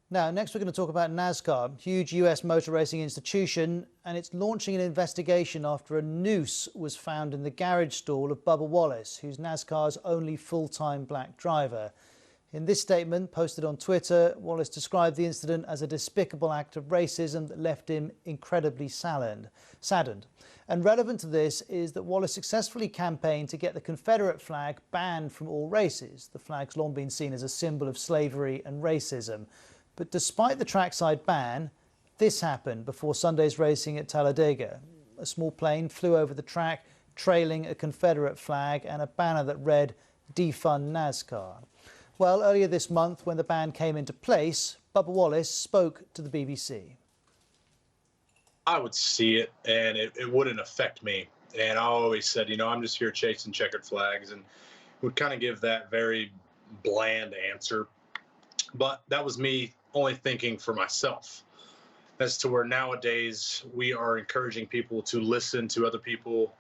Now, next we're going to talk about NASCAR, huge US motor racing institution, and it's launching an investigation after a noose was found in the garage stall of Bubba Wallace, who's NASCAR's only full-time black driver. In this statement posted on Twitter, Wallace described the incident as a despicable act of racism that left him incredibly saddened. And relevant to this is that Wallace successfully campaigned to get the Confederate flag banned from all races. The flag's long been seen as a symbol of slavery and racism. But despite the trackside ban, this happened before Sunday's racing at Talladega. A small plane flew over the track, trailing a Confederate flag and a banner that read, "Defund NASCAR." Well, earlier this month, when the ban came into place, Bubba Wallace spoke to the BBC. I would see it, and it wouldn't affect me. And I always said, I'm just here chasing checkered flags, and would kind of give that very bland answer. But that was me only thinking for myself, as to where nowadays we are encouraging people to listen to other people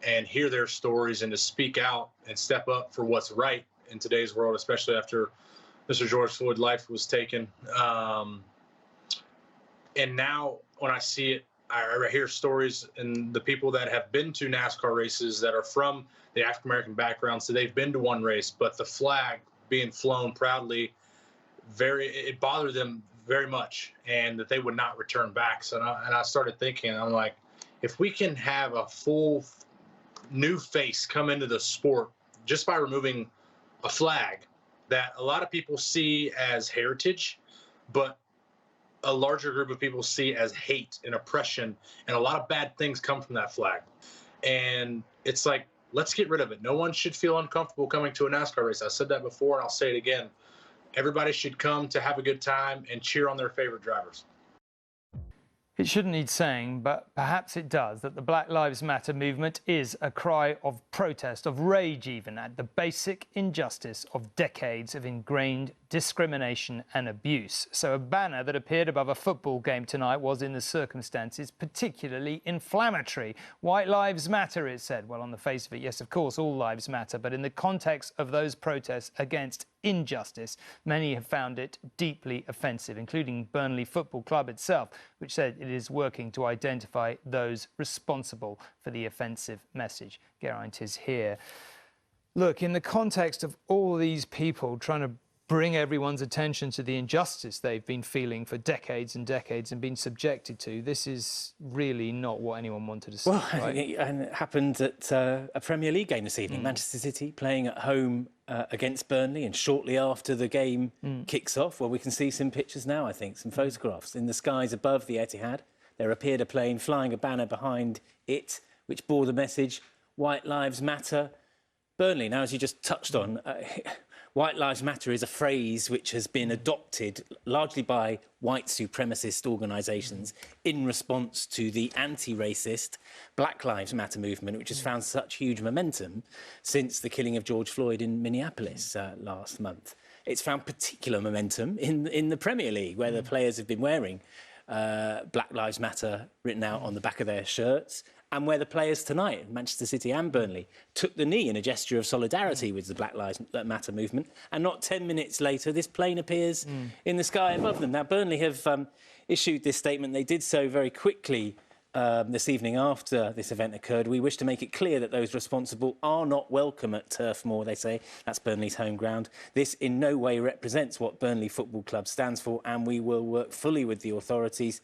and hear their stories and to speak out and step up for what's right in today's world, especially after Mr. George Floyd's life was taken. And now when I see it, I hear stories, and the people that have been to NASCAR races that are from the African-American background, so they've been to one race, but the flag being flown proudly, it bothered them very much, and that they would not return back. So, I started thinking, I'm like, if we can have a full new face come into the sport just by removing a flag that a lot of people see as heritage, but a larger group of people see as hate and oppression, and a lot of bad things come from that flag. And it's like, let's get rid of it. No one should feel uncomfortable coming to a NASCAR race. I said that before, and I'll say it again. Everybody should come to have a good time and cheer on their favorite drivers. It shouldn't need saying, but perhaps it does, that the Black Lives Matter movement is a cry of protest, of rage even, at the basic injustice of decades of ingrained discrimination and abuse. So a banner that appeared above a football game tonight was, in the circumstances, particularly inflammatory. White lives matter, it said. Well, on the face of it, yes, of course, all lives matter. But in the context of those protests against injustice, many have found it deeply offensive, including Burnley Football Club itself, which said it is working to identify those responsible for the offensive message. Geraint is here. Look, in the context of all these people trying to bring everyone's attention to the injustice they've been feeling for decades and decades and been subjected to, this is really not what anyone wanted to see. Well, right? And it happened at a Premier League game this evening. Manchester City playing at home against Burnley, and shortly after the game kicks off, well, we can see some pictures now, I think, some photographs. In the skies above the Etihad, there appeared a plane flying a banner behind it, which bore the message, "White Lives Matter." Burnley, now, as you just touched on, White Lives Matter is a phrase which has been adopted largely by white supremacist organisations in response to the anti-racist Black Lives Matter movement, which has found such huge momentum since the killing of George Floyd in Minneapolis last month. It's found particular momentum in the Premier League, where the players have been wearing Black Lives Matter written out on the back of their shirts, and where the players tonight, Manchester City and Burnley, took the knee in a gesture of solidarity with the Black Lives Matter movement. And not 10 minutes later, this plane appears in the sky above them. Now, Burnley have issued this statement. They did so very quickly this evening after this event occurred. "We wish to make it clear that those responsible are not welcome at Turf Moor," they say. That's Burnley's home ground. "This in no way represents what Burnley Football Club stands for, and we will work fully with the authorities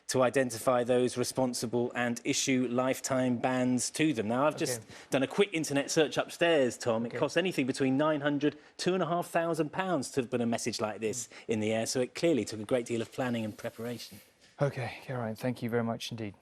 to identify those responsible and issue lifetime bans to them." Now, I've just done a quick internet search upstairs, Tom. It costs anything between £900 to £2,500 to put a message like this in the air, so it clearly took a great deal of planning and preparation. OK, Geraint, thank you very much indeed.